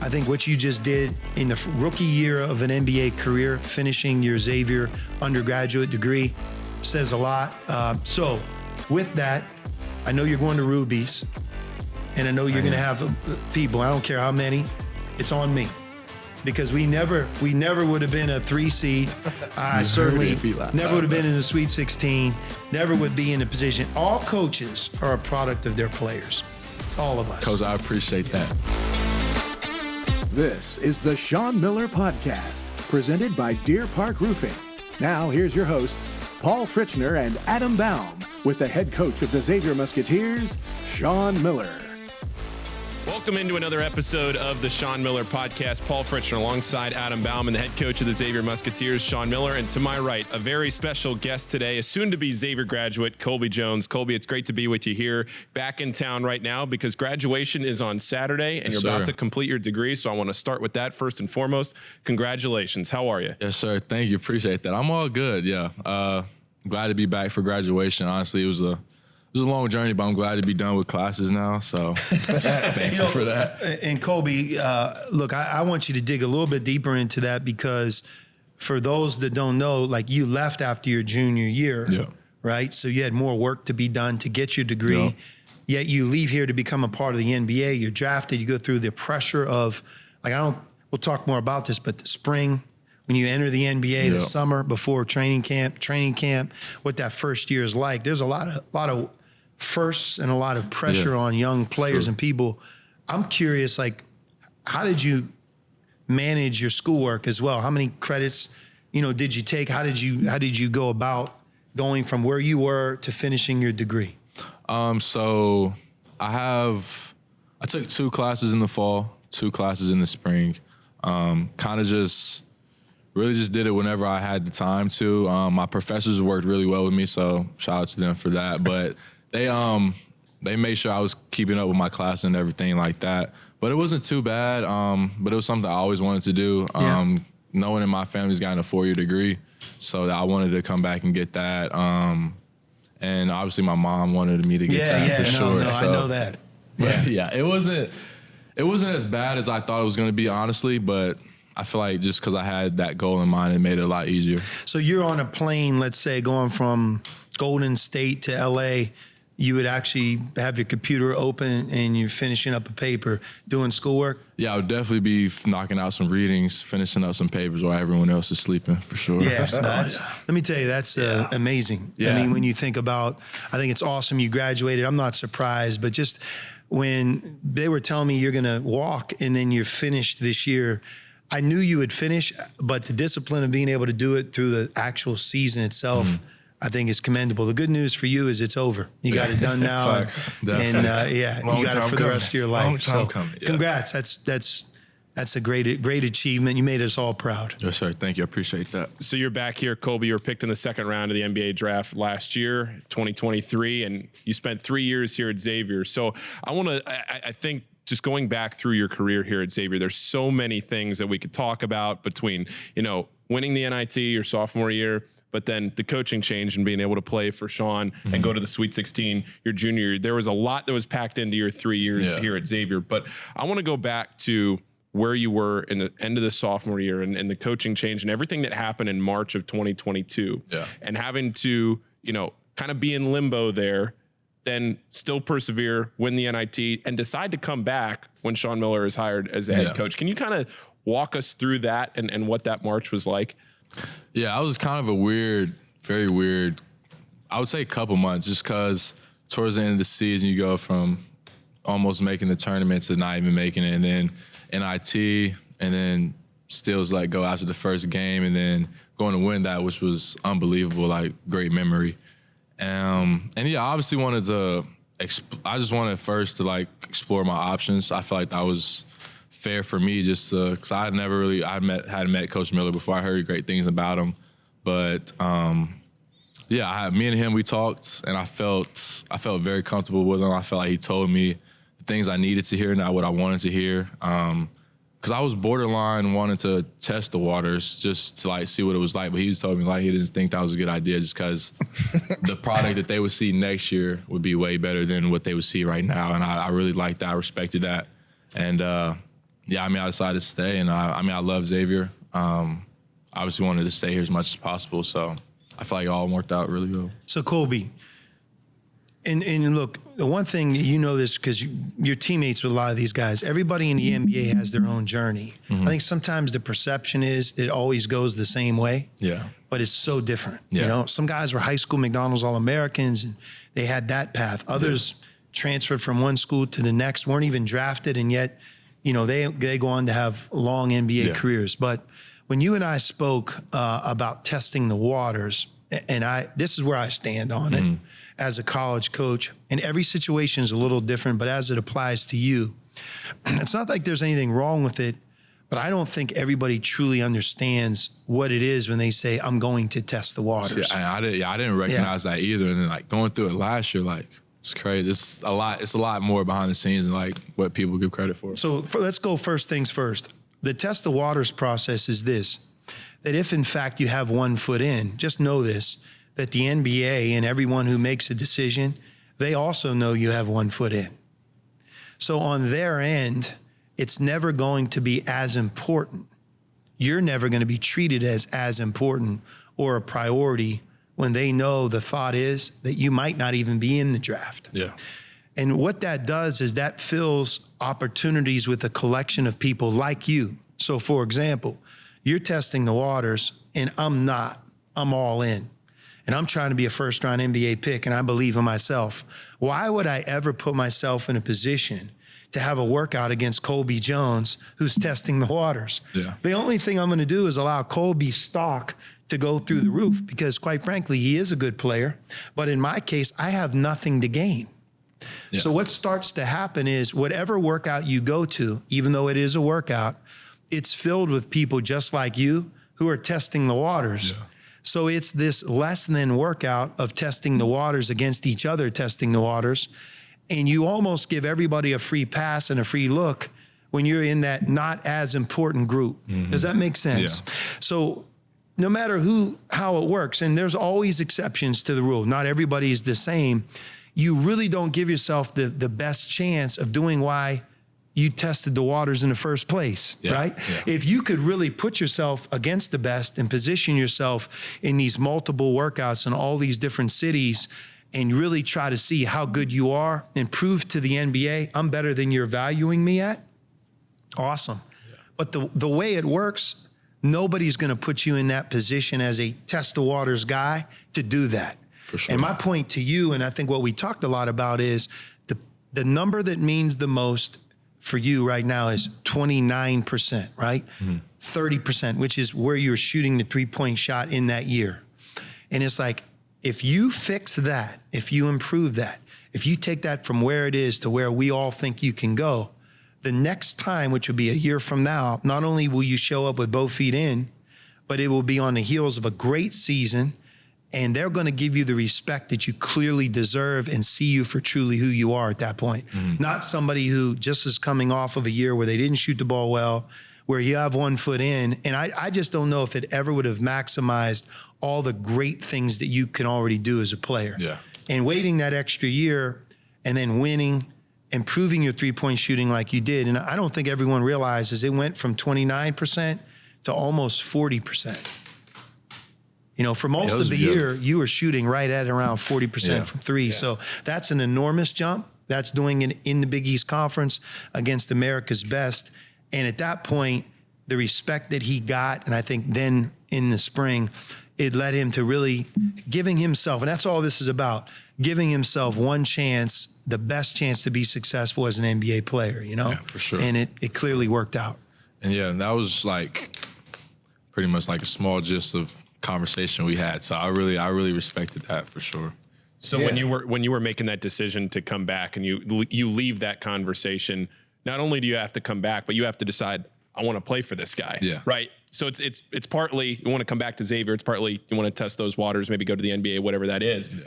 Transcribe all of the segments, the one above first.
I think what you just did in the rookie year of an NBA career, finishing your Xavier undergraduate degree, says a lot. So with that, I know you're going to Ruby's, and I know you're going to have people, I don't care how many, it's on me. Because we never would have been a 3 seed. I certainly never would have been in a Sweet 16, never would be in a position. All coaches are a product of their players, all of us. Coach, I appreciate that. This is the Sean Miller Podcast, presented by Deer Park Roofing. Now, here's your hosts, Paul Fritchner and Adam Baum, with the head coach of the Xavier Musketeers, Sean Miller. Welcome into another episode of the Sean Miller Podcast. Paul Fritchner alongside Adam Baum and the head coach of the Xavier Musketeers, Sean Miller. And to my right, a very special guest today, a soon-to-be Xavier graduate, Colby Jones. Colby, it's great to be with you here, back in town right now because graduation is on Saturday and you're about to complete your degree. So I want to start with that first and foremost. Congratulations. How are you? Yes, sir. Thank you. Appreciate that. I'm all good. Yeah. Glad to be back for graduation. Honestly, it was a long journey, but I'm glad to be done with classes now. So thank you for that. And Colby, look, I want you to dig a little bit deeper into that because for those that don't know, like you left after your junior year, right? So you had more work to be done to get your degree. Yet you leave here to become a part of the NBA. You're drafted. You go through the pressure of, we'll talk more about this, but the spring, when you enter the NBA, the summer before training camp, what that first year is like. There's a lot of firsts and a lot of pressure on young players and people. I'm curious, like, how did you manage your schoolwork as well? How many credits, did you take? How did you go about going from where you were to finishing your degree? So I took 2 classes in the fall, 2 classes in the spring. Kind of just did it whenever I had the time to. My professors worked really well with me, so shout out to them for that. But they made sure I was keeping up with my class and everything like that. But it wasn't too bad. But it was something I always wanted to do. No one in my family's gotten a 4-year degree, so I wanted to come back and get that. And obviously my mom wanted me to get that for sure. No, I know that. It wasn't as bad as I thought it was going to be, honestly, but I feel like just because I had that goal in mind, it made it a lot easier. So you're on a plane, let's say, going from Golden State to L.A., you would actually have your computer open and you're finishing up a paper, doing schoolwork? Yeah, I would definitely be knocking out some readings, finishing up some papers while everyone else is sleeping, for sure. Yes, let me tell you, that's amazing. I mean, when you think about, I think it's awesome you graduated. I'm not surprised, but just when they were telling me you're going to walk and then you're finished this year, I knew you would finish, but the discipline of being able to do it through the actual season itself, I think is commendable. The good news for you is it's over. You got it done now. Facts, and you got it for the rest of your life. So congrats. That's a great achievement. You made us all proud. Yes, sir. Thank you. I appreciate that. So you're back here, Colby. You were picked in the second round of the NBA draft last year, 2023, and you spent 3 years here at Xavier. So I think just going back through your career here at Xavier, there's so many things that we could talk about between, winning the NIT your sophomore year, but then the coaching change and being able to play for Sean and go to the Sweet 16 your junior year. There was a lot that was packed into your 3 years here at Xavier. But I want to go back to where you were in the end of the sophomore year and the coaching change and everything that happened in March of 2022. And having to, kind of be in limbo there, then still persevere, win the NIT, and decide to come back when Sean Miller is hired as the head coach. Can you kind of walk us through that and what that March was like? Yeah, I was kind of a very weird, I would say couple months, just because towards the end of the season, you go from almost making the tournament to not even making it, and then NIT, and then still go after the first game, and then going to win that, which was unbelievable, great memory. And I obviously I just wanted first to explore my options. I felt like that was fair for me just because I hadn't met Coach Miller before. I heard great things about him. But me and him, we talked, and I felt very comfortable with him. I felt like he told me the things I needed to hear, not what I wanted to hear. Because I was borderline wanting to test the waters just to see what it was like. But he just told me he didn't think that was a good idea just because the product that they would see next year would be way better than what they would see right now. And I really liked that. I respected that. And yeah, I mean, I decided to stay, and I love Xavier. Obviously wanted to stay here as much as possible, so I feel like it all worked out really well. So Colby, and look, the one thing, you know this because you're teammates with a lot of these guys. Everybody in the NBA has their own journey. I think sometimes the perception is it always goes the same way. Yeah. But it's so different. Yeah. You know, some guys were high school McDonald's All-Americans and they had that path. Others transferred from one school to the next, weren't even drafted, and yet, you know, they go on to have long NBA careers. But when you and I spoke about testing the waters, and this is where I stand on it as a college coach, and every situation is a little different, but as it applies to you, it's not like there's anything wrong with it, but I don't think everybody truly understands what it is when they say, I'm going to test the waters. Yeah, I didn't recognize that either. And then like going through it last year, like it's crazy. It's a lot more behind the scenes than like what people give credit for. So let's go first things first. The test the waters process is this, that if in fact you have one foot in, just know this, that the NBA and everyone who makes a decision, they also know you have one foot in. So on their end, it's never going to be as important. You're never going to be treated as important or a priority when they know the thought is that you might not even be in the draft. Yeah. And what that does is that fills opportunities with a collection of people like you. So for example, you're testing the waters and I'm not. I'm all in. And I'm trying to be a first-round NBA pick, and I believe in myself. Why would I ever put myself in a position to have a workout against Colby Jones, who's testing the waters? Yeah. The only thing I'm going to do is allow Colby's stock to go through the roof because, quite frankly, he is a good player. But in my case, I have nothing to gain. Yeah. So what starts to happen is whatever workout you go to, even though it is a workout, it's filled with people just like you who are testing the waters. Yeah. So it's this less than workout of testing the waters against each other, testing the waters. And you almost give everybody a free pass and a free look when you're in that not as important group. Does that make sense? Yeah. So no matter how it works, and there's always exceptions to the rule, not everybody is the same, you really don't give yourself the best chance of doing why you tested the waters in the first place, right? Yeah. If you could really put yourself against the best and position yourself in these multiple workouts in all these different cities and really try to see how good you are and prove to the NBA, I'm better than you're valuing me at, awesome. Yeah. But the way it works, nobody's gonna put you in that position as a test the waters guy to do that. For sure. And my point to you, and I think what we talked a lot about is the number that means the most for you right now is 29%, right? 30%, which is where you're shooting the three-point shot in that year. And it's like, if you fix that, if you improve that, if you take that from where it is to where we all think you can go, the next time, which will be a year from now, not only will you show up with both feet in, but it will be on the heels of a great season, and they're going to give you the respect that you clearly deserve and see you for truly who you are at that point. Not somebody who just is coming off of a year where they didn't shoot the ball well, where you have one foot in. And I just don't know if it ever would have maximized all the great things that you can already do as a player. Yeah. And waiting that extra year and then winning, improving your three-point shooting like you did. And I don't think everyone realizes it went from 29% to almost 40%. You know, for most of the year, you were shooting right at around 40% from three. Yeah. So that's an enormous jump. That's doing it in the Big East Conference against America's best. And at that point, the respect that he got, and I think then in the spring, it led him to really giving himself, and that's all this is about, giving himself one chance, the best chance to be successful as an NBA player, you know? Yeah, for sure. And it clearly worked out. And yeah, that was like pretty much like a small gist of conversation we had. So I really respected that for sure. So when you were making that decision to come back and you leave that conversation, not only do you have to come back, but you have to decide, I want to play for this guy. Yeah. Right. So it's partly you want to come back to Xavier. It's partly you want to test those waters, maybe go to the NBA, whatever that is. Yeah.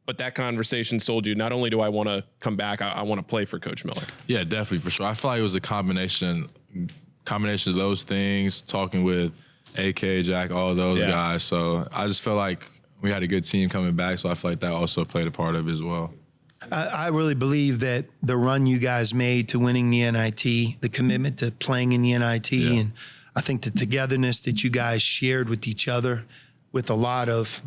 But that conversation sold you, not only do I want to come back, I want to play for Coach Miller. Yeah, definitely, for sure. I feel like it was a combination of those things, talking with AK, Jack, all those guys. So I just felt like we had a good team coming back, so I feel like that also played a part of it as well. I really believe that the run you guys made to winning the NIT, the commitment to playing in the NIT, and I think the togetherness that you guys shared with each other, with a lot of,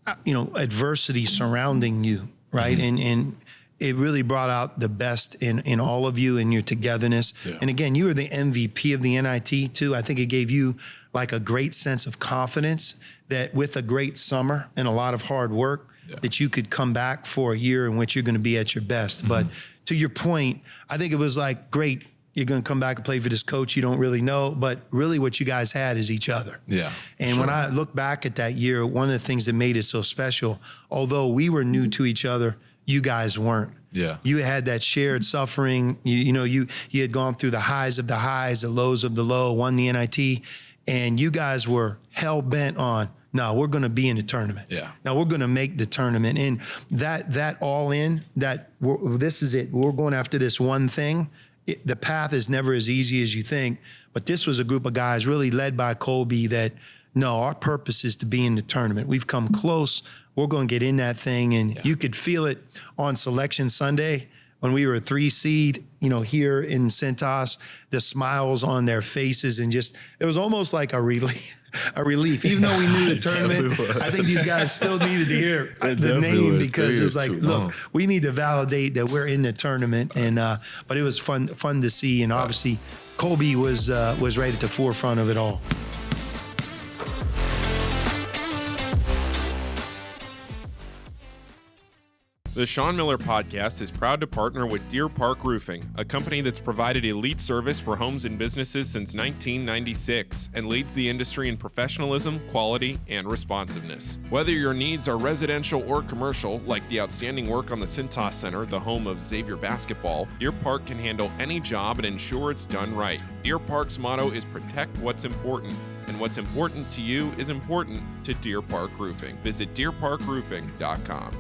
adversity surrounding you, right? And it really brought out the best in all of you and your togetherness. Yeah. And again, you were the MVP of the NIT too. I think it gave you like a great sense of confidence that with a great summer and a lot of hard work, that you could come back for a year in which you're going to be at your best. But to your point, I think it was like, great, you're going to come back and play for this coach you don't really know, but really what you guys had is each other. Yeah. And when I look back at that year, one of the things that made it so special, although we were new to each other, you guys weren't. Yeah. You had that shared suffering. You had gone through the highs of the highs, the lows of the low, won the NIT, and you guys were hell bent on, no, we're going to be in the tournament. Yeah. Now we're going to make the tournament. And that all in, this is it. We're going after this one thing. The path is never as easy as you think, but this was a group of guys really led by Colby that, no, our purpose is to be in the tournament. We've come close. We're going to get in that thing. And you could feel it on Selection Sunday when we were a 3 seed, here in Centos, the smiles on their faces, and just, it was almost like a relief. Even though we knew the tournament, I think these guys still needed to hear the name because it's like, look, we need to validate that we're in the tournament. And but it was fun to see, and obviously Colby was right at the forefront of it all. The Sean Miller Podcast is proud to partner with Deer Park Roofing, a company that's provided elite service for homes and businesses since 1996 and leads the industry in professionalism, quality, and responsiveness. Whether your needs are residential or commercial, like the outstanding work on the Cintas Center, the home of Xavier Basketball, Deer Park can handle any job and ensure it's done right. Deer Park's motto is protect what's important, and what's important to you is important to Deer Park Roofing. Visit deerparkroofing.com.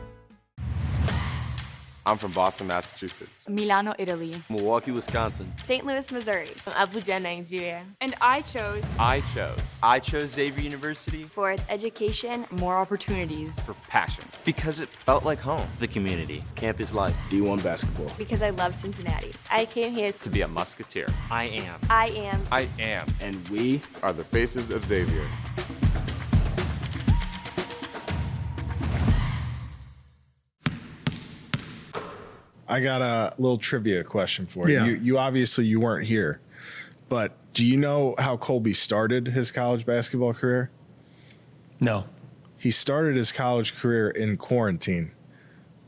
I'm from Boston, Massachusetts. Milano, Italy. Milwaukee, Wisconsin. St. Louis, Missouri. Abuja, Nigeria. And I chose Xavier University for its education, more opportunities. For passion. Because it felt like home. The community. Campus life. D1 basketball. Because I love Cincinnati. I came here to be a Musketeer. I am. And we are the faces of Xavier. I got a little trivia question for you. You obviously you weren't here, but do you know how Colby started his college basketball career? No. He started his college career in quarantine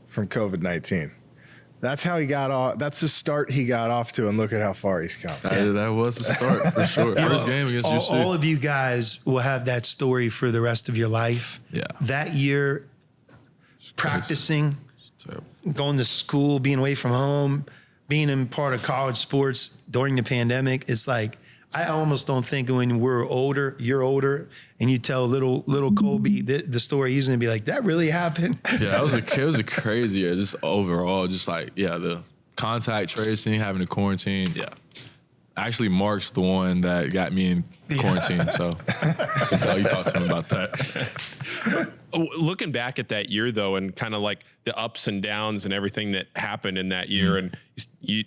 from COVID-19. That's how he got off. That's the start he got off to, and look at how far he's come. That was the start for sure. First game against UC. All of you guys will have that story for the rest of your life. Yeah. That year, practicing, going to school, being away from home, being in part of college sports during the pandemic, it's like, I almost don't think when we're older, you're older, and you tell little Colby the story, he's gonna be like, that really happened? Yeah, it was a crazy year, just overall, just like, the contact tracing, having to quarantine. Yeah. Actually, Mark's the one that got me in quarantine, so I can tell you talked to him about that. Looking back at that year, though, and kind of like the ups and downs and everything that happened in that year, and you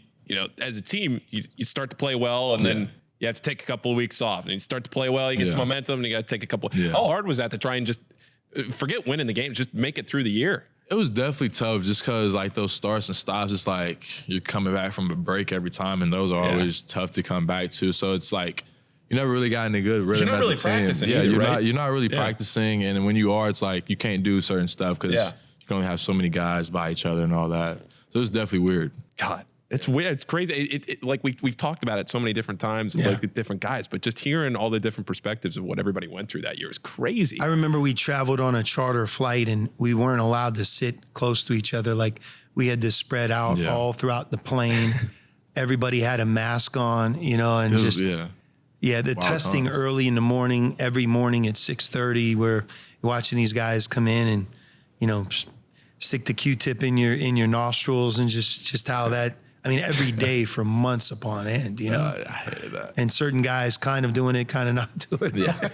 as a team, you start to play well, and then you have to take a couple of weeks off, and you start to play well, you get some momentum, and you got to take a couple. How hard was that to try and just forget winning the game, just make it through the year? It was definitely tough just because, like, those starts and stops, it's like you're coming back from a break every time, and those are always tough to come back to. So it's like you never really got any good rhythm. You're not really practicing. Yeah, either, you're not really practicing, and when you are, it's like you can't do certain stuff because you can only have so many guys by each other and all that. So it was definitely weird. God. It's weird. It's crazy. It like we've talked about it so many different times, like the different guys, but just hearing all the different perspectives of what everybody went through that year is crazy. I remember we traveled on a charter flight and we weren't allowed to sit close to each other. Like we had to spread out all throughout the plane. Everybody had a mask on, and the testing early in the morning, every morning at 6:30, we're watching these guys come in and, stick the Q-tip in your nostrils, and just how that I mean, every day for months upon end, you know? I hated that. And certain guys kind of doing it, kind of not doing it. Yeah.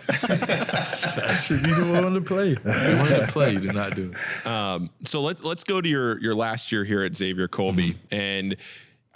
You didn't want to play. You wanted to play. You did not do it. So let's go to your last year here at Xavier, Colby. And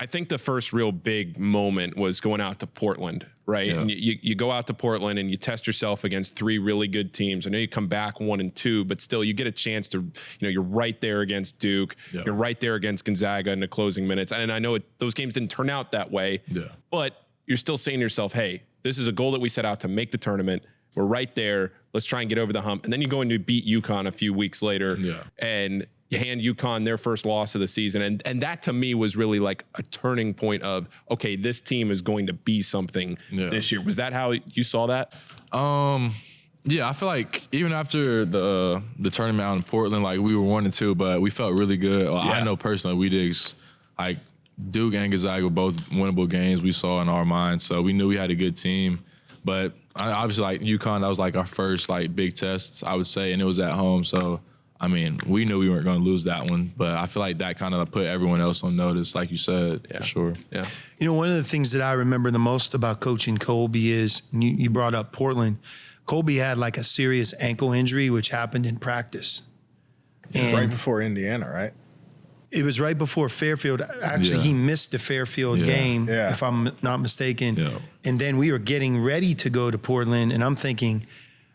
I think the first real big moment was going out to Portland, right? Yeah. And you go out to Portland and you test yourself against 3 really good teams. I know you come back 1 and 2, but still you get a chance to, you're right there against Duke. Yeah. You're right there against Gonzaga in the closing minutes. And I know those games didn't turn out that way, but you're still saying to yourself, hey, this is a goal that we set out to make the tournament. We're right there. Let's try and get over the hump. And then you go and you beat UConn a few weeks later. And you hand UConn their first loss of the season. And that to me was really like a turning point of, okay, this team is going to be something this year. Was that how you saw that? Yeah, I feel like even after the tournament out in Portland, like we were 1 and 2, but we felt really good. Well, I know personally we did, like Duke and Gonzaga were both winnable games we saw in our minds. So we knew we had a good team. But obviously like UConn, that was like our first like big test, I would say, and it was at home. So I mean, we knew we weren't going to lose that one, but I feel like that kind of put everyone else on notice, like you said, for sure. Yeah. You know, one of the things that I remember the most about coaching Colby is, you brought up Portland. Colby had like a serious ankle injury, which happened in practice. And right before Indiana, right? It was right before Fairfield. Actually, he missed the Fairfield game, if I'm not mistaken. Yeah. And then we were getting ready to go to Portland, and I'm thinking,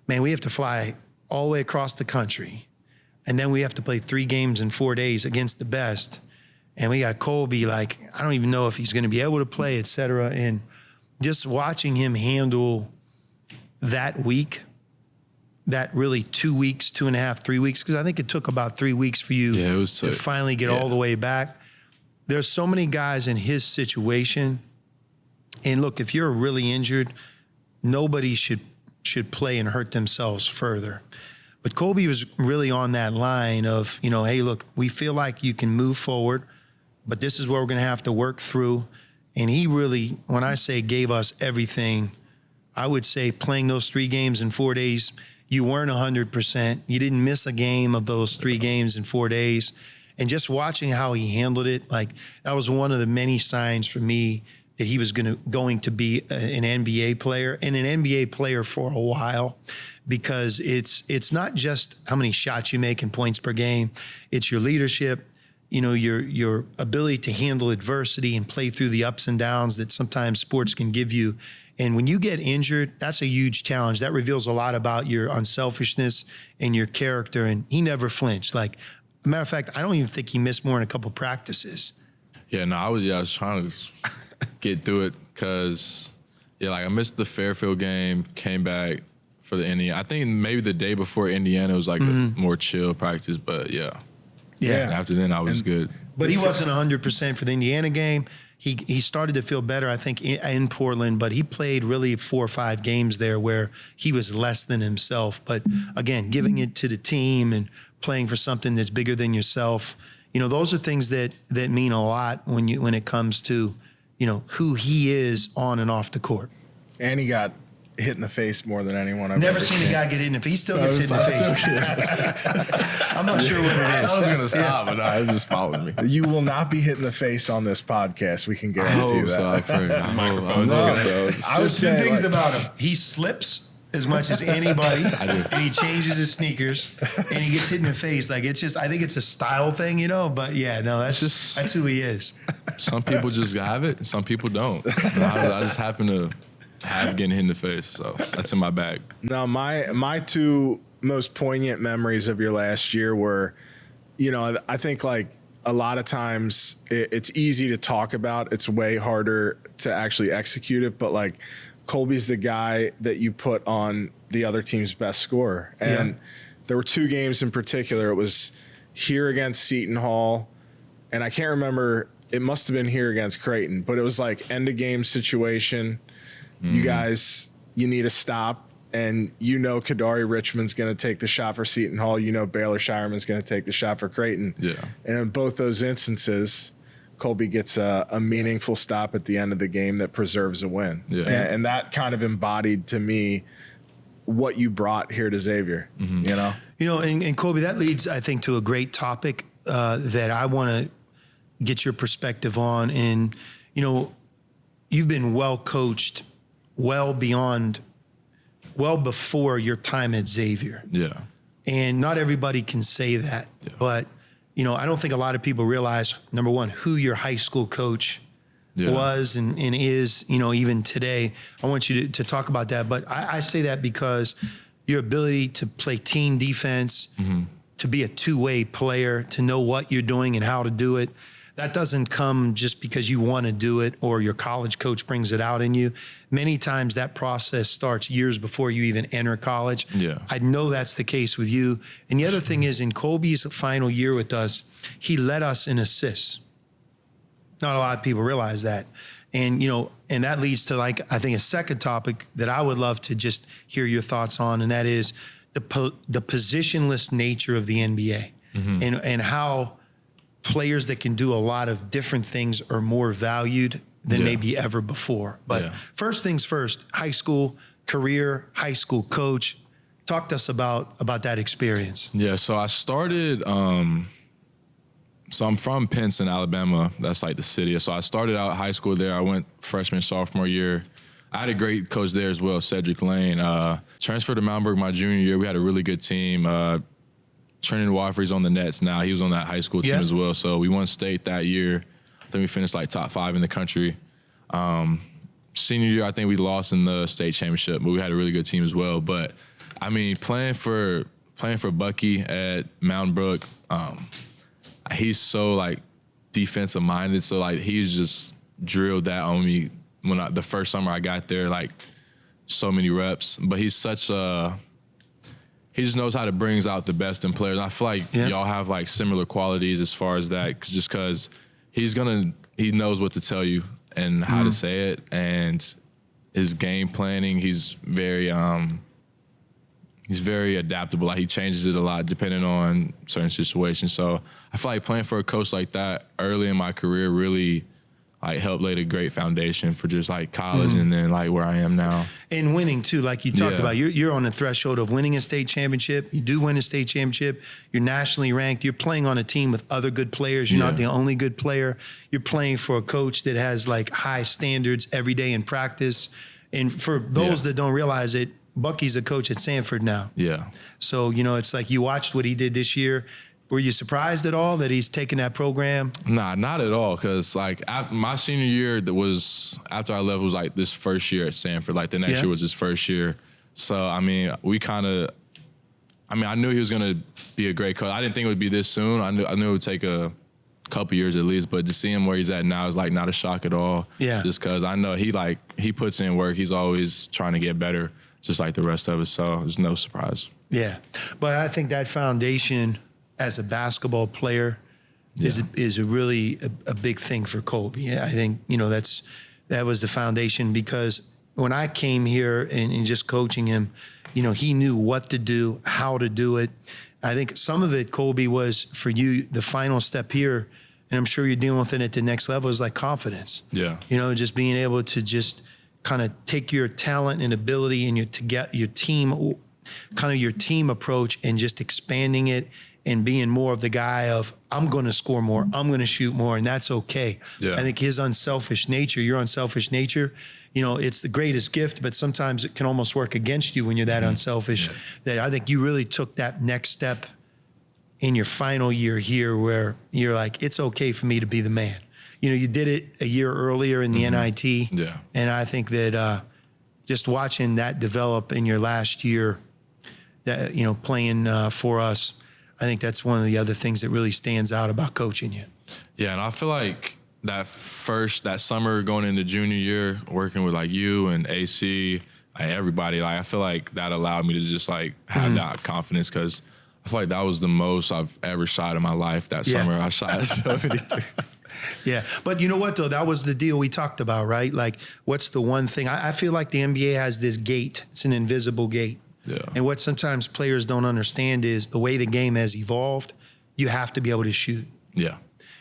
man, we have to fly all the way across the country. And then we have to play 3 games in 4 days against the best. And we got Colby, like, I don't even know if he's going to be able to play, et cetera. And just watching him handle that week, that really 2 weeks, 2.5, 3 weeks, because I think it took about 3 weeks for you to finally get all the way back. There's so many guys in his situation. And look, if you're really injured, nobody should play and hurt themselves further. But Colby was really on that line of, hey, look, we feel like you can move forward, but this is what we're going to have to work through. And he really, when I say gave us everything, I would say playing those 3 games in 4 days, you weren't 100%. You didn't miss a game of those 3 games in 4 days. And just watching how he handled it, like that was one of the many signs for me that he was going to be an NBA player, and an NBA player for a while, because it's not just how many shots you make in points per game. It's your leadership, your ability to handle adversity and play through the ups and downs that sometimes sports can give you. And when you get injured, that's a huge challenge. That reveals a lot about your unselfishness and your character. And he never flinched. Like, matter of fact, I don't even think he missed more than a couple practices. Yeah, no, I was trying to just get through it because, like I missed the Fairfield game, came back for the Indiana. I think maybe the day before Indiana was like a more chill practice, but yeah. And after then, I was good. But he wasn't 100% for the Indiana game. He started to feel better, I think, in Portland, but he played really 4 or 5 games there where he was less than himself. But again, giving it to the team and playing for something that's bigger than yourself, those are things that mean a lot when it comes to, who he is on and off the court. And he got hit in the face more than anyone I've Never ever seen a guy get hit in the face. He still gets hit in the face. I'm not sure what it is. I was going to stop, but no, it was just following me. You will not be hit in the face on this podcast. We can guarantee you that. So. I would say 2 things about him. He slips as much as anybody, and he changes his sneakers, and he gets hit in the face. Like, it's just, I think it's a style thing, But yeah, no, that's who he is. Some people just have it, and some people don't. I just happen to have getting hit in the face, so that's in my bag. Now, my 2 most poignant memories of your last year were, I think like a lot of times it's easy to talk about. It's way harder to actually execute it. But like Colby's the guy that you put on the other team's best scorer. And there were 2 games in particular. It was here against Seton Hall, and I can't remember. It must have been here against Creighton, but it was like end of game situation. You guys, you need to stop, and Kadari Richmond's going to take the shot for Seton Hall. Baylor Shireman's going to take the shot for Creighton. Yeah. And in both those instances, Colby gets a meaningful stop at the end of the game that preserves a win. Yeah. And that kind of embodied to me what you brought here to Xavier, And Colby, that leads, I think, to a great topic that I want to get your perspective on. And, you know, you've been well coached well before your time at Xavier. Yeah. And not everybody can say that. Yeah. But, you know, I don't think a lot of people realize, number one, who your high school coach was and is, you know, even today. I want you to talk about that. But I say that because your ability to play team defense, to be a two-way player, to know what you're doing and how to do it, that doesn't come just because you want to do it or your college coach brings it out in you. Many times that process starts years before you even enter college. Yeah. I know that's the case with you. And the other thing is, in Colby's final year with us, he led us in assists. Not a lot of people realize that. And, you know, and that leads to, like, I think a second topic that I would love to just hear your thoughts on, and that is the positionless nature of the NBA and how players that can do a lot of different things are more valued than maybe ever before. But first things first, high school career, high school coach. Talk to us about that experience. Yeah, so I started, so I'm from Pinson, Alabama. That's like the city. So I started out high school there. I went freshman, sophomore year. I had a great coach there as well, Cedric Lane. Transferred to Mountenberg my junior year. We had a really good team. Trenton Wofford's on the Nets now. He was on that high school team as well. So we won state that year. I think we finished like top 5 in the country. Senior year, I think we lost in the state championship, but we had a really good team as well. But I mean, playing for Bucky at Mountain Brook, he's so like defensive minded. So like he's just drilled that on me the first summer I got there, like so many reps. But he's such a he just knows how to bring out the best in players. And I feel like y'all have like similar qualities as far as that, just because he knows what to tell you and how to say it, and his game planning, he's very adaptable. Like he changes it a lot depending on certain situations. So I feel like playing for a coach like that early in my career really like helped lay a great foundation for just like college and then like where I am now. And winning too, like you talked about, you're on the threshold of winning a state championship. You do win a state championship. You're nationally ranked. You're playing on a team with other good players. You're not the only good player. You're playing for a coach that has like high standards every day in practice. And for those that don't realize it, Bucky's a coach at Sanford now. Yeah. So, you know, it's like you watched what he did this year. Were you surprised at all that he's taken that program? Nah, not at all. Because like after my senior year, after I left, was like this first year at Sanford. Like the next year was his first year. So I mean, I knew he was gonna be a great coach. I didn't think it would be this soon. I knew it would take a couple years at least. But to see him where he's at now is like not a shock at all. Yeah. Just because I know he puts in work. He's always trying to get better, just like the rest of us. So it's no surprise. Yeah, but I think that foundation as a basketball player is a really a big thing for Colby. I think, you know, that was the foundation, because when I came here and just coaching him, you know, he knew what to do, how to do it. I think some of it, Colby, was for you, the final step here, and I'm sure you're dealing with it at the next level, is like confidence. Yeah. You know, just being able to just kind of take your talent and ability and your team, kind of your team approach, and just expanding it and being more of the guy of, I'm going to score more, I'm going to shoot more, and that's okay. Yeah. I think his unselfish nature, your unselfish nature, you know, it's the greatest gift, but sometimes it can almost work against you when you're that unselfish. That I think you really took that next step in your final year here, where you're like, it's okay for me to be the man. You know, you did it a year earlier in the NIT. Yeah. And I think that just watching that develop in your last year, that, you know, playing for us, I think that's one of the other things that really stands out about coaching you. Yeah, and I feel like that summer going into junior year, working with like you and AC, like everybody, like I feel like that allowed me to just like have that confidence, because I feel like that was the most I've ever shot in my life that summer. I shot so many things. Yeah, but you know what though? That was the deal we talked about, right? Like, what's the one thing? I feel like the NBA has this gate. It's an invisible gate. Yeah. And what sometimes players don't understand is the way the game has evolved, you have to be able to shoot. Yeah.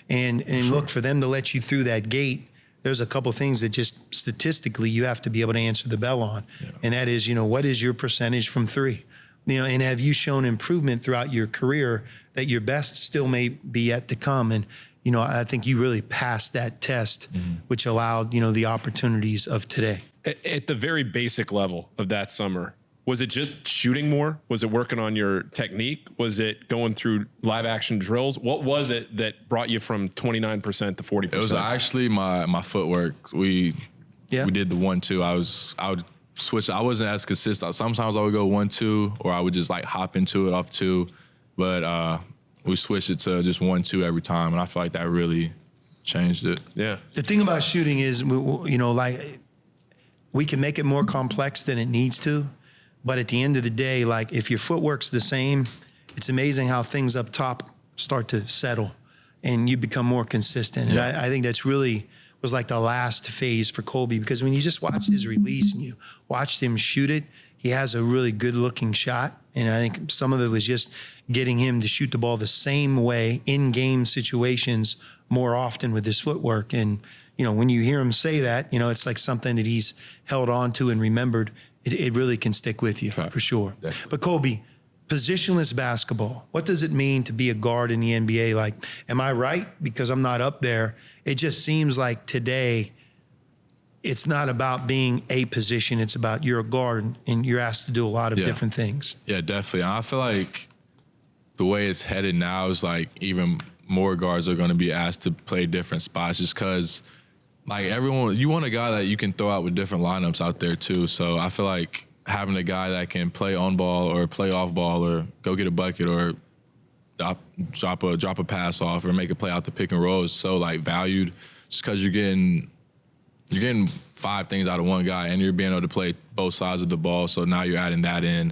And look, for them to let you through that gate, there's a couple things that just statistically you have to be able to answer the bell on. Yeah. And that is, you know, what is your percentage from three? You know, and have you shown improvement throughout your career that your best still may be yet to come? And, I think you really passed that test, which allowed, the opportunities of today. At the very basic level of that summer, was it just shooting more? Was it working on your technique? Was it going through live action drills? What was it that brought you from 29% to 40%? It was actually my footwork. We did the 1-2. I would switch. I wasn't as consistent. Sometimes I would go 1-2, or I would just like hop into it off 2. But we switched it to just 1-2 every time, and I feel like that really changed it. Yeah. The thing about shooting is, like, we can make it more complex than it needs to. But at the end of the day, like, if your footwork's the same, it's amazing how things up top start to settle and you become more consistent. And I think that's really was like the last phase for Colby, because when you just watched his release and you watched him shoot it, he has a really good looking shot. And I think some of it was just getting him to shoot the ball the same way in game situations more often with his footwork. And, when you hear him say that, it's like something that he's held on to and remembered. It really can stick with you for sure. Definitely. But Colby, positionless basketball, what does it mean to be a guard in the NBA? Like, am I right? Because I'm not up there. It just seems like today it's not about being a position. It's about you're a guard and you're asked to do a lot of different things. Yeah, definitely. I feel like the way it's headed now is like even more guards are going to be asked to play different spots, just because like everyone, you want a guy that you can throw out with different lineups out there too. So I feel like having a guy that can play on ball or play off ball or go get a bucket or drop a pass off or make a play out the pick and roll is so like valued, just because you're getting 5 things out of one guy and you're being able to play both sides of the ball. So now you're adding that in.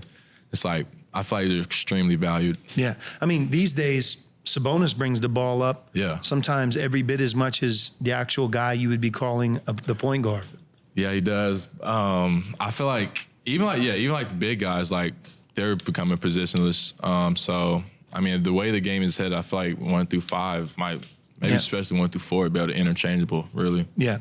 It's like, I feel like they're extremely valued. Yeah. I mean, these days, Sabonis brings the ball up. Yeah. Sometimes every bit as much as the actual guy you would be calling the point guard. Yeah, he does. I feel like even like the big guys, like they're becoming positionless. So I mean, the way the game is headed, I feel like 1 through 5 especially 1 through 4, be able to interchangeable. Really. Yeah.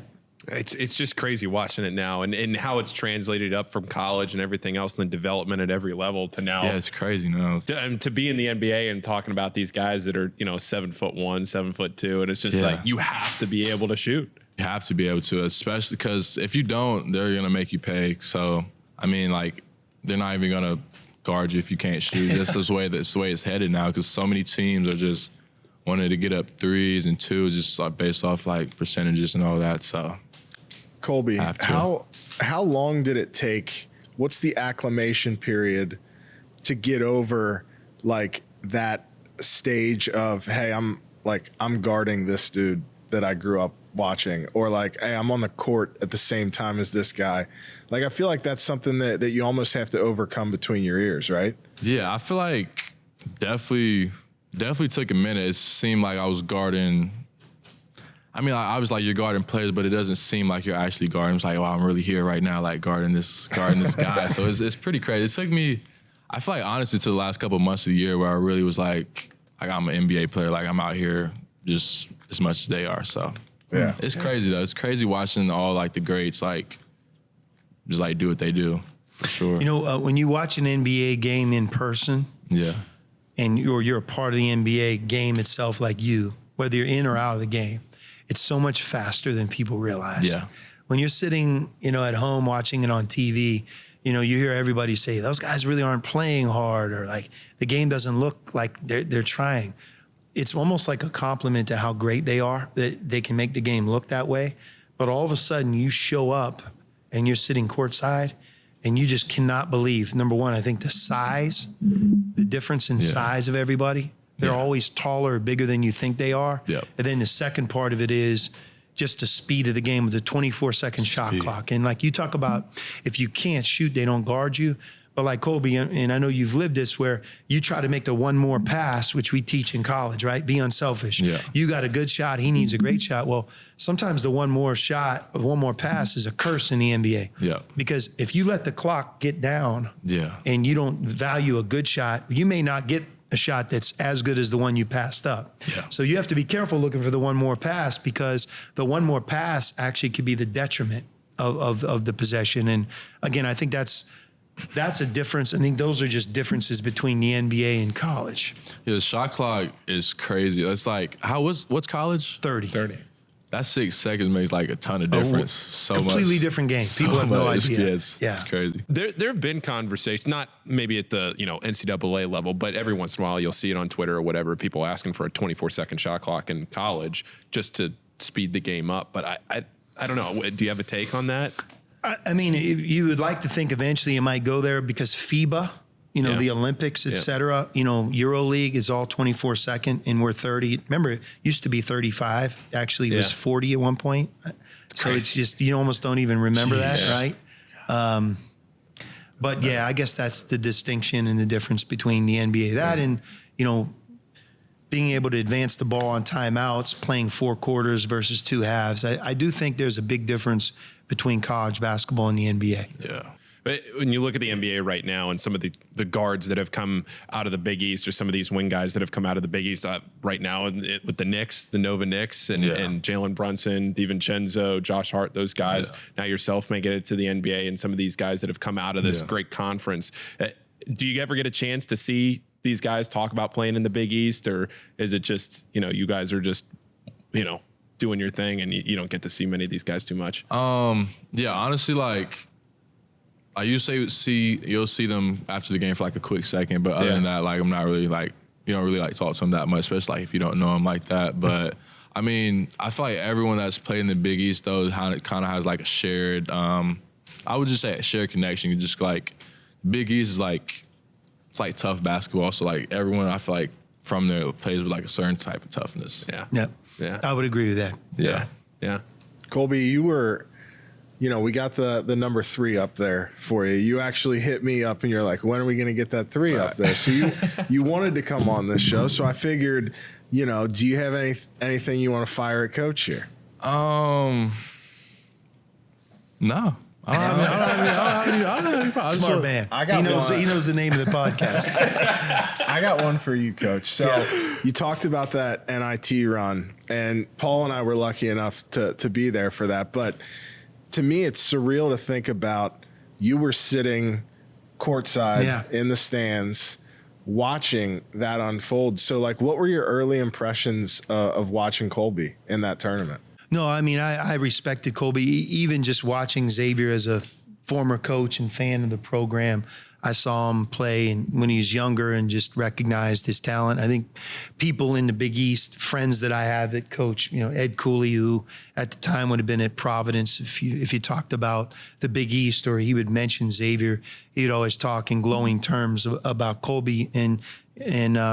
It's just crazy watching it now and how it's translated up from college and everything else and the development at every level to now. Yeah, it's crazy now. To be in the NBA and talking about these guys that are, 7'1", 7'2", and it's just like you have to be able to shoot. You have to be able to, especially because if you don't, they're going to make you pay. So, I mean, like, they're not even going to guard you if you can't shoot. That's the way it's headed now, because so many teams are just wanting to get up 3s and 2s just like based off like percentages and all that. So, Colby, how long did it take? What's the acclimation period to get over like that stage of, hey, I'm guarding this dude that I grew up watching, or like, hey, I'm on the court at the same time as this guy? Like, I feel like that's something that you almost have to overcome between your ears, right? Yeah, I feel like definitely took a minute. It seemed like I was guarding. I mean, I was like, you're guarding players, but it doesn't seem like you're actually guarding. It's like, wow, I'm really here right now, like guarding this guy. So it's pretty crazy. It took me, I feel like, honestly, to the last couple of months of the year where I really was like I'm an NBA player. Like, I'm out here just as much as they are. So yeah, it's crazy though. It's crazy watching all like the greats like just like do what they do, for sure. When you watch an NBA game in person, and you're a part of the NBA game itself, like whether you're in or out of the game, it's so much faster than people realize. Yeah. When you're sitting, at home watching it on TV, you hear everybody say, those guys really aren't playing hard, or like the game doesn't look like they're trying. It's almost like a compliment to how great they are, that they can make the game look that way. But all of a sudden you show up and you're sitting courtside and you just cannot believe, number one, I think the difference in size of everybody. They're always taller or bigger than you think they are. Yep. And then the second part of it is just the speed of the game with a 24-second shot clock. And like you talk about, if you can't shoot, they don't guard you. But like Colby, and I know you've lived this, where you try to make the one more pass, which we teach in college, right? Be unselfish. Yeah. You got a good shot, he needs a great shot. Well, sometimes the one more pass is a curse in the NBA. Yeah. Because if you let the clock get down and you don't value a good shot, you may not get a shot that's as good as the one you passed up. Yeah. So you have to be careful looking for the one more pass, because the one more pass actually could be the detriment of the possession. And again, I think that's that's a difference. I think those are just differences between the NBA and college. Yeah, the shot clock is crazy. It's like, what's college? 30. That 6 seconds makes like a ton of difference. So completely much. different game. So People have no much. idea. It's crazy. There have been conversations, not maybe at the NCAA level, but every once in a while you'll see it on Twitter or whatever, people asking for a 24-second shot clock in college just to speed the game up. But I don't know. Do you have a take on that? I mean, you would like to think eventually it might go there because FIBA, the Olympics, et cetera, EuroLeague is all 24-second and we're 30. Remember, it used to be 35. Actually, it was 40 at one point. So it's just, you almost don't even remember that, right? But yeah, I guess that's the distinction and the difference between the NBA. That and, being able to advance the ball on timeouts, playing 4 quarters versus 2 halves. I do think there's a big difference between college basketball and the NBA. Yeah. But when you look at the NBA right now and some of the guards that have come out of the Big East or some of these wing guys that have come out of the Big East right now with the Knicks, the Nova Knicks and Jalen Brunson, DiVincenzo, Josh Hart, those guys, now yourself may get it to the NBA and some of these guys that have come out of this great conference. Do you ever get a chance to see these guys talk about playing in the Big East, or is it just, you guys are just, doing your thing and you don't get to see many of these guys too much? Yeah, honestly, like, you'll see them after the game for like a quick second, but other than that, like I'm not really like, you don't really like talk to them that much, especially like if you don't know them like that. But I mean, I feel like everyone that's played in the Big East though kind of has like a shared, I would just say a shared connection. Just like Big East is like, it's like tough basketball. So like everyone I feel like from there plays with like a certain type of toughness. Yeah. I would agree with that. Yeah. Colby, you were, we got the number 3 up there for you. You actually hit me up and you're like, when are we going to get that 3 up there? So you wanted to come on this show. So I figured, do you have anything you want to fire at Coach here? No. I don't have any problems. Smart man. He knows the name of the podcast. I got one for you, Coach. So you talked about that NIT run, and Paul and I were lucky enough to be there for that. But to me, it's surreal to think about you were sitting courtside in the stands watching that unfold. So, like, what were your early impressions of watching Colby in that tournament? No, I mean, I respected Colby. Even just watching Xavier as a former coach and fan of the program, I saw him play when he was younger and just recognized his talent. I think people in the Big East, friends that I have that coach, Ed Cooley, who at the time would have been at Providence, if you talked about the Big East or he would mention Xavier, he'd always talk in glowing terms about Colby. And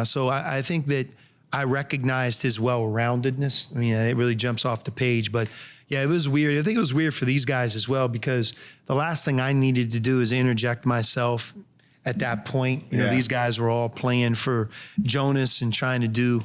so I think that I recognized his well-roundedness. I mean, it really jumps off the page, but yeah, it was weird. I think it was weird for these guys as well because the last thing I needed to do is interject myself at that point. These guys were all playing for Jonas and trying to do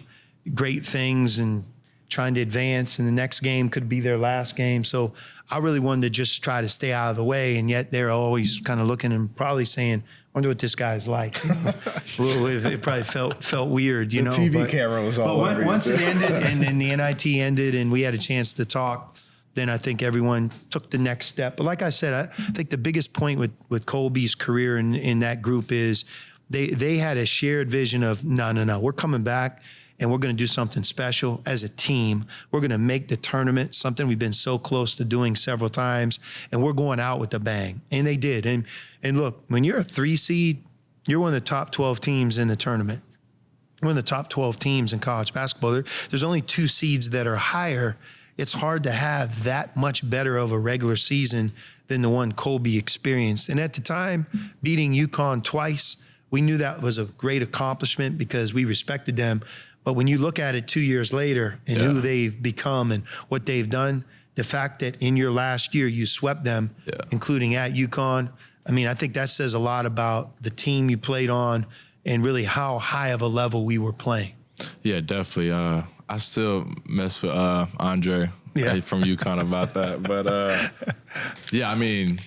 great things and trying to advance, and the next game could be their last game. So I really wanted to just try to stay out of the way, and yet they're always kind of looking and probably saying, I wonder what this guy's like. It probably felt weird, The TV camera was all over. But once it ended and then the NIT ended and we had a chance to talk, then I think everyone took the next step. But like I said, I think the biggest point with Colby's career in that group is they had a shared vision of, no, we're coming back and we're going to do something special as a team. We're going to make the tournament something we've been so close to doing several times, and we're going out with a bang. And they did. And look, when you're a 3 seed, you're one of the top 12 teams in the tournament. One of the top 12 teams in college basketball. There's only 2 seeds that are higher. It's hard to have that much better of a regular season than the one Colby experienced. And at the time, beating UConn twice, we knew that was a great accomplishment because we respected them. But when you look at it 2 years later and who they've become and what they've done, the fact that in your last year you swept them, including at UConn, I mean, I think that says a lot about the team you played on and really how high of a level we were playing. Yeah, definitely. I still mess with Andre from UConn about that. But, I mean,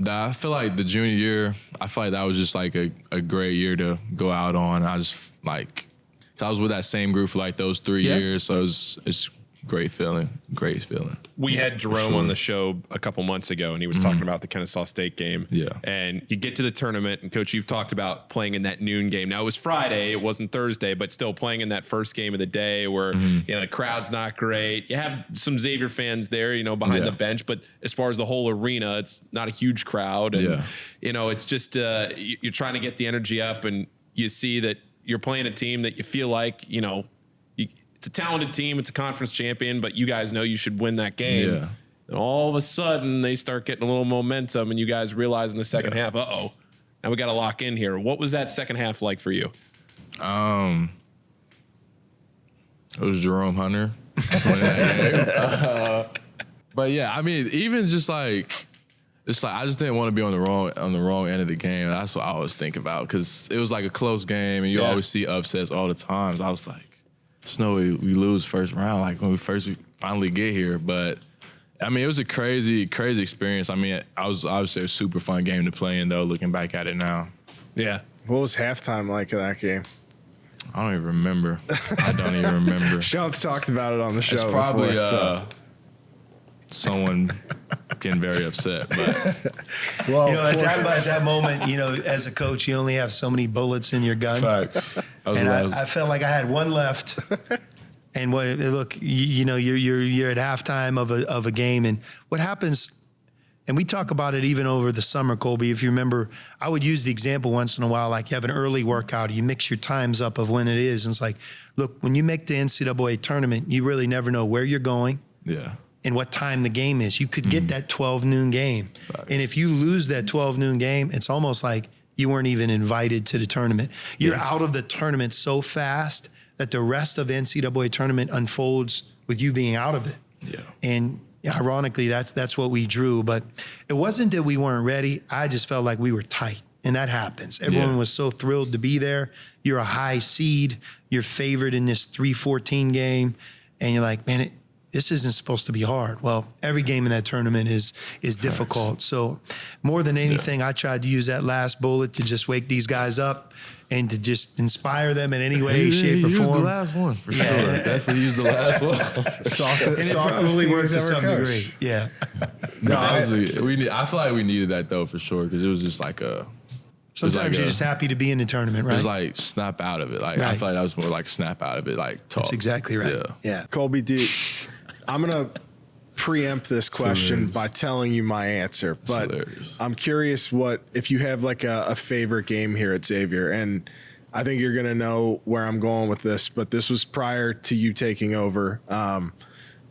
I feel like the junior year, I feel like that was just like a great year to go out on. I just like – I was with that same group for like those 3 years, so it's great feeling. Great feeling. We had Jerome on the show a couple months ago, and he was talking about the Kennesaw State game. Yeah. And you get to the tournament, and Coach, you've talked about playing in that noon game. Now, it was Friday. It wasn't Thursday, but still playing in that first game of the day where, the crowd's not great. You have some Xavier fans there, behind the bench. But as far as the whole arena, it's not a huge crowd. And, it's just you're trying to get the energy up, and you see that you're playing a team that you feel like, it's a talented team. It's a conference champion, but you guys know you should win that game. Yeah. And all of a sudden, they start getting a little momentum, and you guys realize in the second half, now we got to lock in here. What was that second half like for you? It was Jerome Hunter. Winning that game. But yeah, I mean, even just like, it's like I just didn't want to be on the wrong end of the game. That's what I always think about, because it was like a close game, and you always see upsets all the times. I was like, there's no way we lose first round, like when we finally get here. But I mean, it was a crazy experience. I mean, I would say a super fun game to play in, though, looking back at it now. Yeah. What was halftime like of that game? I don't even remember. Sean's talked about it on the show. It's probably before, someone getting very upset. But Well, at that moment, as a coach, you only have so many bullets in your gun. facts. And I felt like I had one left. And look, you're at halftime of a game, and what happens? And we talk about it even over the summer, Colby. If you remember, I would use the example once in a while, like you have an early workout, you mix your times up of when it is. And it's like, look, when you make the NCAA tournament, you really never know where you're going. Yeah. And what time the game is. You could get that 12 noon game. And if you lose that 12 noon game, it's almost like you weren't even invited to the tournament. You're out of the tournament so fast that the rest of the NCAA tournament unfolds with you being out of it. Yeah. And ironically, that's what we drew. But it wasn't that we weren't ready. I just felt like we were tight. And that happens. Everyone was so thrilled to be there. You're a high seed. You're favored in this 3-14 game. And you're like, man, this isn't supposed to be hard. Well, every game in that tournament is difficult. So more than anything, I tried to use that last bullet to just wake these guys up and to just inspire them in any way, shape, or form. Use the last one for sure. Definitely use the last one. It probably works to some degree. Yeah. I feel like we needed that though for sure, because it was just like a. Sometimes you're just happy to be in the tournament, right? It was like snap out of it. Like I feel like that was more like snap out of it. Like talk. That's exactly right. Yeah. Colby, I'm gonna preempt this question by telling you my answer, but I'm curious if you have like a favorite game here at Xavier, and I think you're gonna know where I'm going with this. But this was prior to you taking over.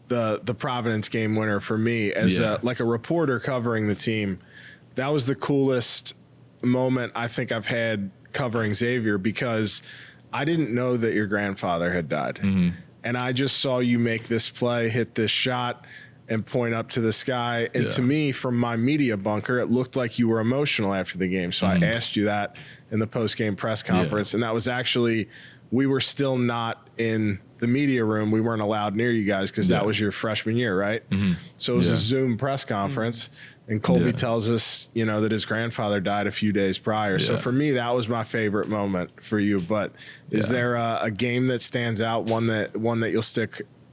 The Providence game winner for me as a reporter covering the team. That was the coolest moment I think I've had covering Xavier, because I didn't know that your grandfather had died. And I just saw you make this play, hit this shot, and point up to the sky. And to me, from my media bunker, it looked like you were emotional after the game. So I asked you that in the post-game press conference. And that was actually, we were still not in the media room. We weren't allowed near you guys because that was your freshman year, right? So it was a Zoom press conference. And Colby tells us, that his grandfather died a few days prior. So for me, that was my favorite moment for you. But is there a game that stands out, one that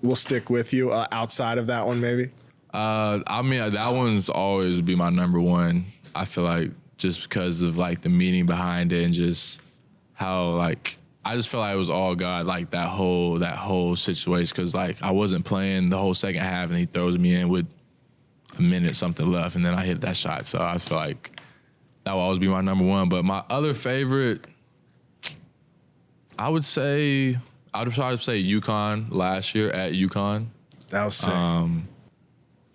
will stick with you outside of that one, maybe? I mean, that one's always be my number one. I feel like just because of like the meaning behind it and just how like I just feel like it was all God, like that whole situation. Because like I wasn't playing the whole second half, and he throws me in with a minute something left, and then I hit that shot. So I feel like that will always be my number one. But my other favorite, I would probably say UConn last year at UConn. That was sick.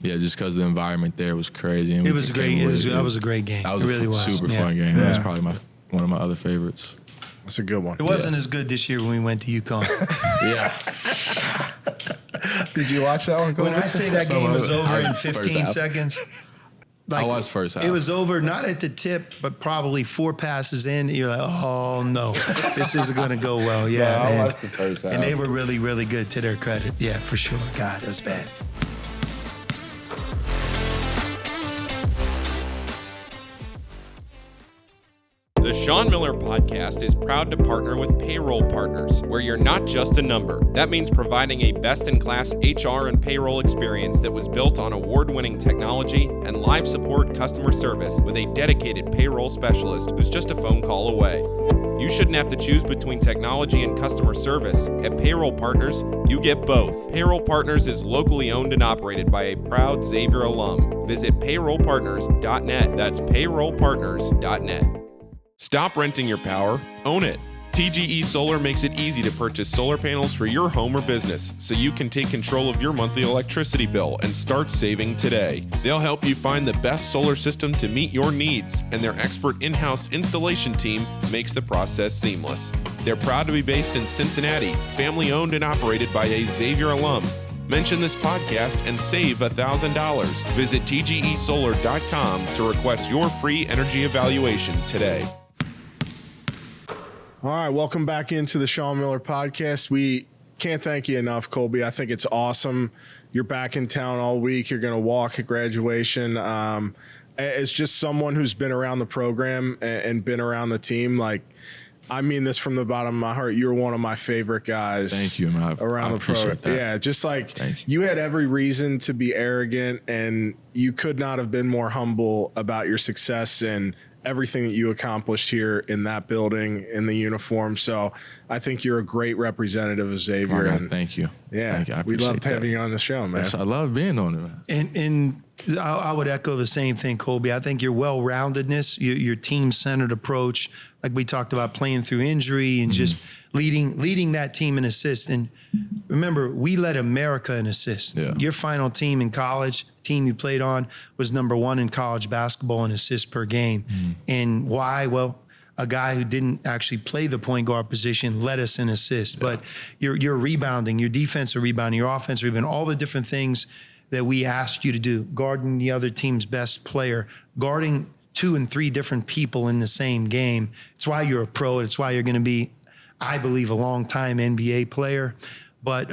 Just because the environment there was crazy. And That was a great game. That was it really a super fun game. That was probably one of my other favorites. That's a good one. It wasn't as good this year when we went to UConn. Did you watch that one? When I say that game was over in 15 seconds, I watched first half. It was over not at the tip, but probably 4 passes in. You're like, oh no, this isn't going to go well. Yeah, I watched the first half. And they were really, really good, to their credit. Yeah, for sure. God, that's bad. The Sean Miller Podcast is proud to partner with Payroll Partners, where you're not just a number. That means providing a best-in-class HR and payroll experience that was built on award-winning technology and live support customer service with a dedicated payroll specialist who's just a phone call away. You shouldn't have to choose between technology and customer service. At Payroll Partners, you get both. Payroll Partners is locally owned and operated by a proud Xavier alum. Visit payrollpartners.net. That's payrollpartners.net. Stop renting your power, own it. TGE Solar makes it easy to purchase solar panels for your home or business so you can take control of your monthly electricity bill and start saving today. They'll help you find the best solar system to meet your needs, and their expert in-house installation team makes the process seamless. They're proud to be based in Cincinnati, family owned and operated by a Xavier alum. Mention this podcast and save $1,000. Visit TGEsolar.com to request your free energy evaluation today. All right, welcome back into the Sean Miller Podcast. We can't thank you enough, Colby. I think it's awesome. You're back in town all week. You're going to walk at graduation. As just someone who's been around the program and been around the team, like, I mean this from the bottom of my heart. You're one of my favorite guys. Thank you, man. Around the program. Yeah, just like you had every reason to be arrogant, and you could not have been more humble about your success and everything that you accomplished here in that building, in the uniform. So I think you're a great representative of Xavier. Oh, God, thank you. Yeah, thank you. We loved having you on the show, man. Yes, I love being on it, man. And I would echo the same thing, Colby. I think your well-roundedness, your team-centered approach, like we talked about, playing through injury and just leading that team in assists. And remember, we led America in assists. Yeah. Your final team in college, team you played on, was #1 in college basketball in assists per game. And why? Well, a guy who didn't actually play the point guard position led us in assists. But your rebounding, your defensive rebounding, your offensive rebounding, all the different things that we asked you to do, guarding the other team's best player, guarding 2 and 3 different people in the same game. It's why you're a pro. It's why you're going to be, I believe, a long-time NBA player. But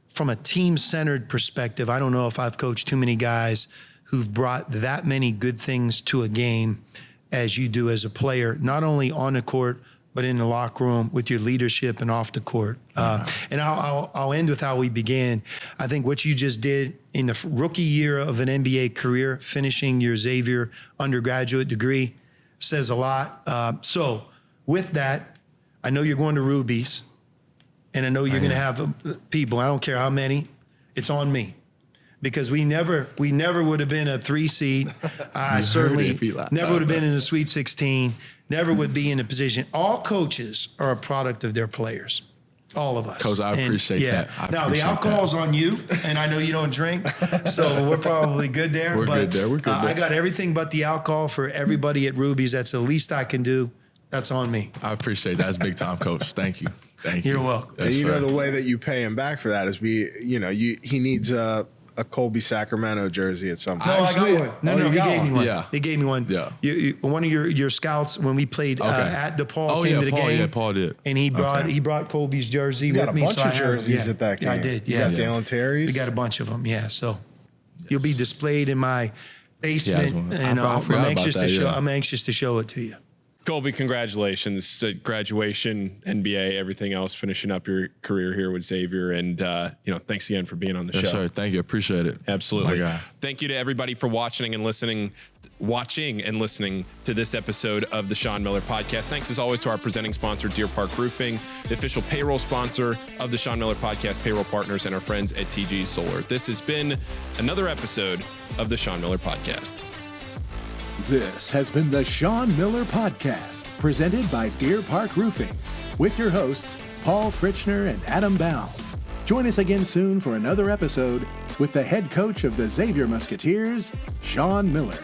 from a team-centered perspective, I don't know if I've coached too many guys who've brought that many good things to a game as you do as a player, not only on the court, but in the locker room with your leadership and off the court. And I'll end with how we began. I think what you just did in the rookie year of an NBA career, finishing your Xavier undergraduate degree, says a lot. So with that, I know you're going to Ruby's, and I know you're going to have people. I don't care how many. It's on me. Because we never would have been a 3 seed. I certainly never would have been in a Sweet 16. Never would be in a position. All coaches are a product of their players. All of us. Coach, I appreciate that. Now, the alcohol's on you, and I know you don't drink, so we're probably good there. We're good there. I got everything but the alcohol for everybody at Ruby's. That's the least I can do. That's on me. I appreciate that. That's big time, Coach. Thank you. Thank you. You're welcome. And you know, the way that you pay him back for that is he needs a Colby Sacramento jersey at some point. No, I got one. No, he gave me one. Yeah. They gave me one. Yeah. One of your scouts, when we played at DePaul, came to the game. Yeah, Paul did. And he brought Colby's jersey got with me. a bunch of jerseys at that game. Yeah, I did. You got Dalen Terry's? We got a bunch of them, yeah. So you'll be displayed in my basement. And I forgot about that, I'm anxious to show it to you. Colby, congratulations. Graduation, NBA, everything else, finishing up your career here with Xavier. And, thanks again for being on the show. Sir. Thank you. Appreciate it. Absolutely. My God. Thank you to everybody for watching and listening to this episode of the Sean Miller Podcast. Thanks as always to our presenting sponsor, Deer Park Roofing, the official payroll sponsor of the Sean Miller Podcast, Payroll Partners, and our friends at TGE Solar. This has been another episode of the Sean Miller Podcast. This has been the Sean Miller Podcast, presented by Deer Park Roofing, with your hosts, Paul Fritchner and Adam Baum. Join us again soon for another episode with the head coach of the Xavier Musketeers, Sean Miller.